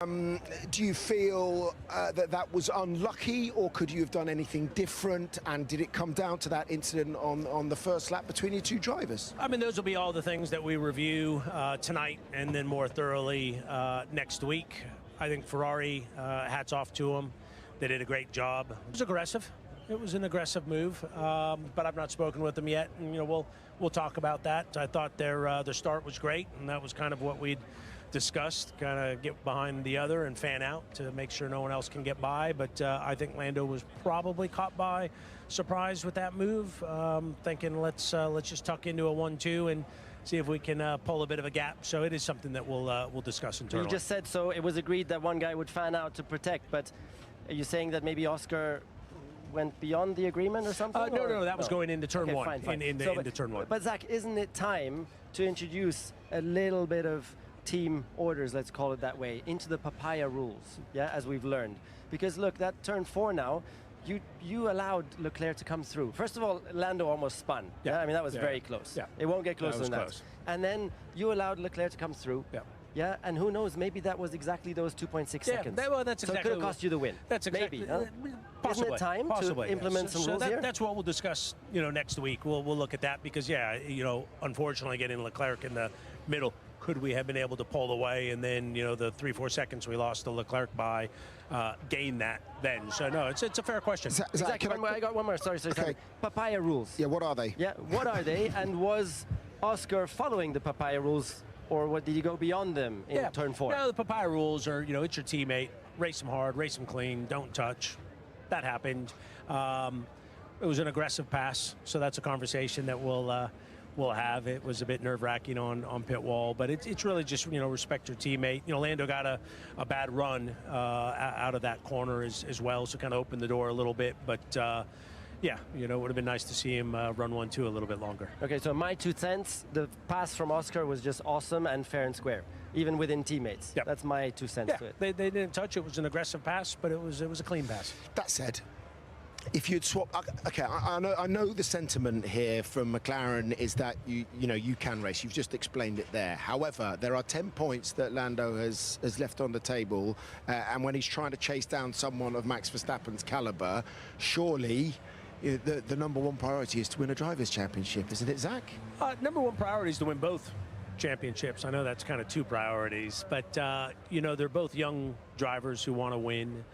Do you feel that was unlucky, or could you have done anything different? And did it come down to that incident on the first lap between your two drivers? I mean, those will be all the things that we review tonight and then more thoroughly next week. I think Ferrari, hats off to them. They did a great job. It was aggressive. It was an aggressive move, but I've not spoken with them yet. And, we'll talk about that. I thought their start was great, and that was kind of what we'd discussed, kind of get behind the other and fan out to make sure no one else can get by. But I think Lando was probably caught by surprise with that move, thinking let's just tuck into a 1-2 and see if we can pull a bit of a gap. So it is something that we'll discuss internally. You just said so it was agreed that one guy would fan out to protect, but are you saying that maybe Oscar went beyond the agreement or something? No, that was going into turn one. Fine. Into turn one. But Zach, isn't it time to introduce a little bit of team orders, let's call it that way, into the Papaya rules, yeah, as we've learned? Because look, that turn 4 now, you allowed Leclerc to come through. First of all, Lando almost spun. Yeah, I mean, that was very close. Yeah. It won't get closer than that. Close. And then you allowed Leclerc to come through. Yeah. Yeah, and who knows, maybe that was exactly those 2.6 seconds. Well, that's so exactly it could have cost you the win. That's exactly. Maybe, huh? Possibly. Isn't it time to implement some rules here? That's what we'll discuss, next week. We'll look at that because, unfortunately, getting Leclerc in the middle, could we have been able to pull away and then, the 3-4 seconds we lost to Leclerc by gain that then? So, no, it's a fair question. Exactly. I got one more. Sorry. Papaya rules. Yeah, what are they? Yeah, what are they? And was Oscar following the Papaya rules, or what, did he go beyond them in turn 4? No, the Papaya rules are, it's your teammate. Race them hard, race them clean, don't touch. That happened. It was an aggressive pass, so that's a conversation that we'll have. It was a bit nerve-wracking on pit wall, but it's really just, respect your teammate. Lando got a bad run out of that corner as well, so kind of opened the door a little bit, but yeah, it would have been nice to see him run 1-2 a little bit longer. Okay, so my 2 cents, the pass from Oscar was just awesome and fair and square, even within teammates. Yep. That's my 2 cents to it. They didn't touch. It was an aggressive pass, but it was a clean pass. That said, if you'd swap, okay, I know the sentiment here from McLaren is that you can race. You've just explained it there. However, there are 10 points that Lando has left on the table, and when he's trying to chase down someone of Max Verstappen's caliber, surely the number one priority is to win a drivers' championship, isn't it, Zach? Number one priority is to win both championships. I know that's kind of 2 priorities, but they're both young drivers who want to win.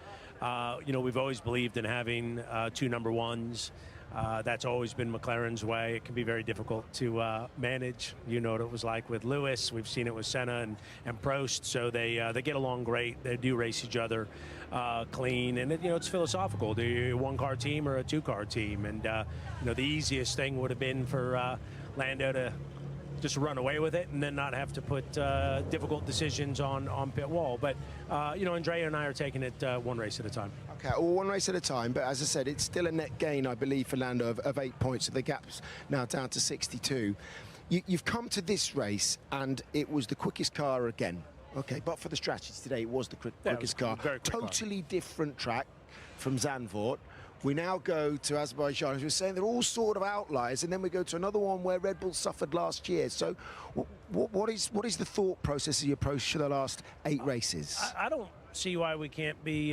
We've always believed in having 2 number ones. That's always been McLaren's way. It can be very difficult to manage. You know what it was like with Lewis. We've seen it with Senna and Prost. So they get along great. They do race each other clean, and it's philosophical. Do you a 1-car team or a 2-car team? And the easiest thing would have been for Lando to just run away with it and then not have to put difficult decisions on pit wall. But, Andrea and I are taking it 1 race at a time. Okay, well, 1 race at a time. But as I said, it's still a net gain, I believe, for Lando of 8 points. So the gap's now down to 62. You've come to this race, and it was the quickest car again. Okay, but for the strategy today, it was the quickest car. Totally different track from Zandvoort. We now go to Azerbaijan, as we were saying, they're all sort of outliers, and then we go to another one where Red Bull suffered last year. So what is the thought process of your approach to the last 8 races? I don't see why we can't be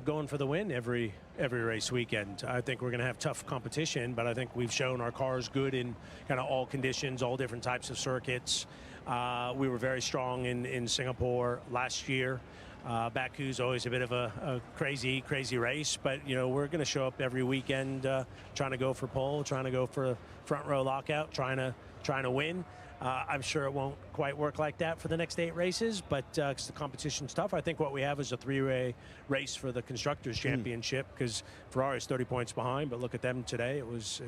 going for the win every race weekend. I think we're going to have tough competition, but I think we've shown our car's good in kind of all conditions, all different types of circuits. We were very strong in Singapore last year. Baku's always a bit of a crazy race, but we're going to show up every weekend trying to go for pole, trying to go for a front row lockout, trying to win. I'm sure it won't quite work like that for the next 8 races, but because the competition's tough. I think what we have is a 3-way race for the Constructors' Championship, because Ferrari's 30 points behind, but look at them today. It was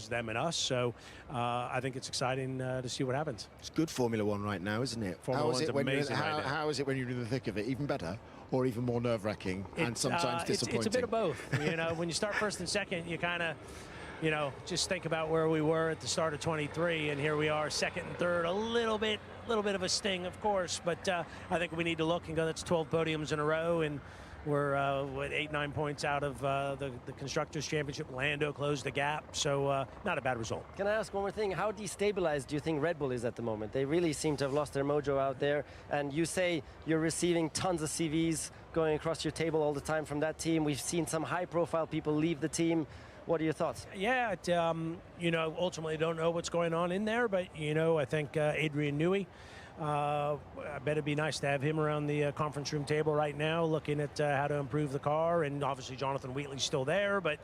them and us. So I think it's exciting to see what happens. It's good Formula One right now, isn't it? Formula One's amazing right now. How is it when you're in the thick of it? Even better? Or even more nerve-wracking and sometimes disappointing? It's a bit of both. When you start first and second, you kind of just think about where we were at the start of 23, and here we are, second and third. A little bit of a sting, of course, but I think we need to look and go, that's 12 podiums in a row, and we're what, 8-9 points out of the Constructors' Championship. Lando closed the gap, so not a bad result. Can I ask one more thing? How destabilized do you think Red Bull is at the moment? They really seem to have lost their mojo out there. And you say you're receiving tons of CVs going across your table all the time from that team. We've seen some high-profile people leave the team. What are your thoughts? Yeah, you know, ultimately don't know what's going on in there, but, you know, I think Adrian Newey, I bet it'd be nice to have him around the conference room table right now, looking at how to improve the car. And obviously Jonathan Wheatley's still there, but,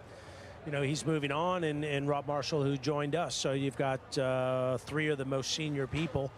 you know, he's moving on, and Rob Marshall, who joined us. So you've got 3 of the most senior people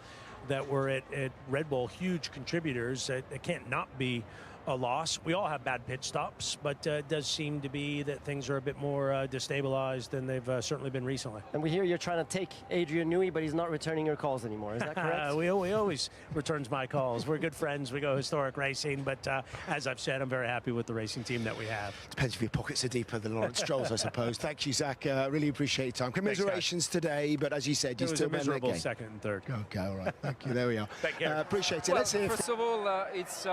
that were at Red Bull, huge contributors. It can't not be a loss. We all have bad pit stops, but it does seem to be that things are a bit more destabilized than they've certainly been recently. And we hear you're trying to take Adrian Newey, but he's not returning your calls anymore. Is that correct? We always returns my calls. We're good friends. We go historic racing, but as I've said, I'm very happy with the racing team that we have. Depends if your pockets are deeper than Lawrence Stroll's, I suppose. Thank you, Zach. Really appreciate your time. Commiserations today, but as you said, you still won the game. Second and third. Okay, all right. Thank you. There we are. Take care. Appreciate it. Well, Let's hear first of all, it's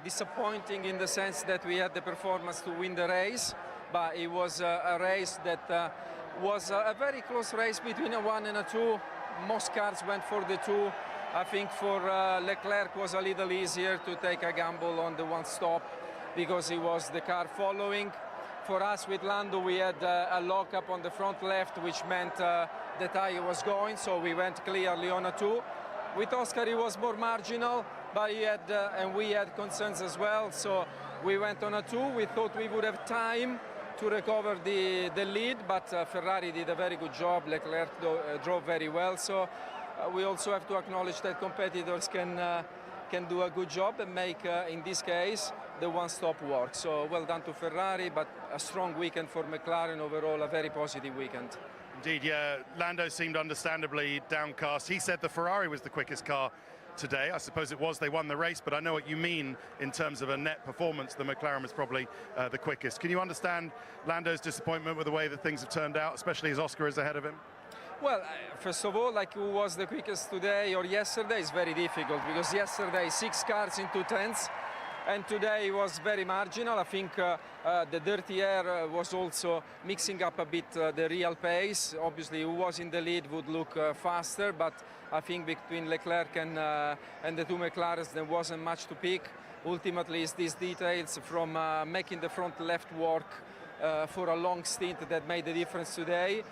disappointing in the sense that we had the performance to win the race, but it was a race that was a very close race between a 1 and a 2. Most cars went for the 2. I think for Leclerc was a little easier to take a gamble on the 1 stop because it was the car following. For us with Lando, we had a lockup on the front left, which meant the tire was going, so we went clearly on a 2. With Oscar, it was more marginal, but he had, and we had concerns as well, so we went on a 2. We thought we would have time to recover the lead, but Ferrari did a very good job. Leclerc drove very well, so we also have to acknowledge that competitors can do a good job and make, in this case, the 1 stop work. So well done to Ferrari, but a strong weekend for McLaren overall, a very positive weekend. Indeed, yeah. Lando seemed understandably downcast. He said the Ferrari was the quickest car today. I suppose it was. They won the race, but I know what you mean in terms of a net performance. The McLaren was probably the quickest. Can you understand Lando's disappointment with the way that things have turned out, especially as Oscar is ahead of him? Well, first of all, like who was the quickest today or yesterday is very difficult, because yesterday 6 cars in 2 tenths. And today was very marginal. I think the dirty air was also mixing up a bit the real pace. Obviously, who was in the lead would look faster, but I think between Leclerc and the 2 McLarens, there wasn't much to pick. Ultimately, it's these details from making the front left work for a long stint that made the difference today.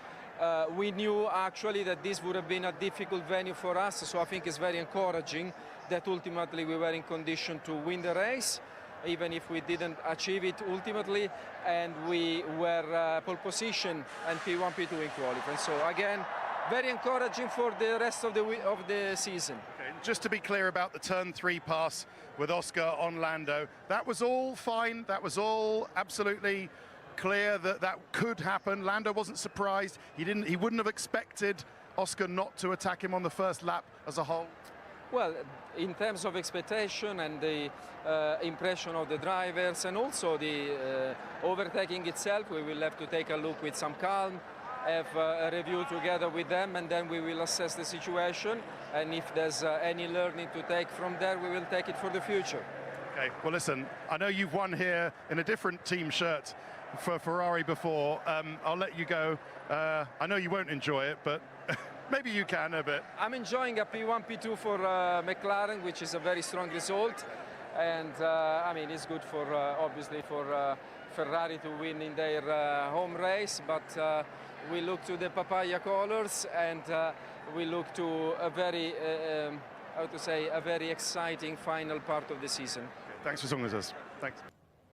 We knew actually that this would have been a difficult venue for us, so I think it's very encouraging that ultimately we were in condition to win the race, even if we didn't achieve it ultimately, and we were pole position and P1, P2 in qualifying. So again, very encouraging for the rest of the season. Okay, just to be clear about the turn 3 pass with Oscar on Lando, that was all fine, that was all absolutely clear that that could happen. Lando wasn't surprised. He wouldn't have expected Oscar not to attack him on the first lap as a whole. Well, in terms of expectation and the impression of the drivers and also the overtaking itself, we will have to take a look with some calm, have a review together with them, and then we will assess the situation. And if there's any learning to take from there, we will take it for the future. Okay, well listen, I know you've won here in a different team shirt for Ferrari before. I'll let you go. I know you won't enjoy it, but maybe you can a bit. I'm enjoying a P1, P2 for McLaren, which is a very strong result. And I mean, it's good for, obviously, for Ferrari to win in their home race. But we look to the Papaya colors, and we look to a very, how to say, a very exciting final part of the season. Okay, thanks for talking with us. Thanks.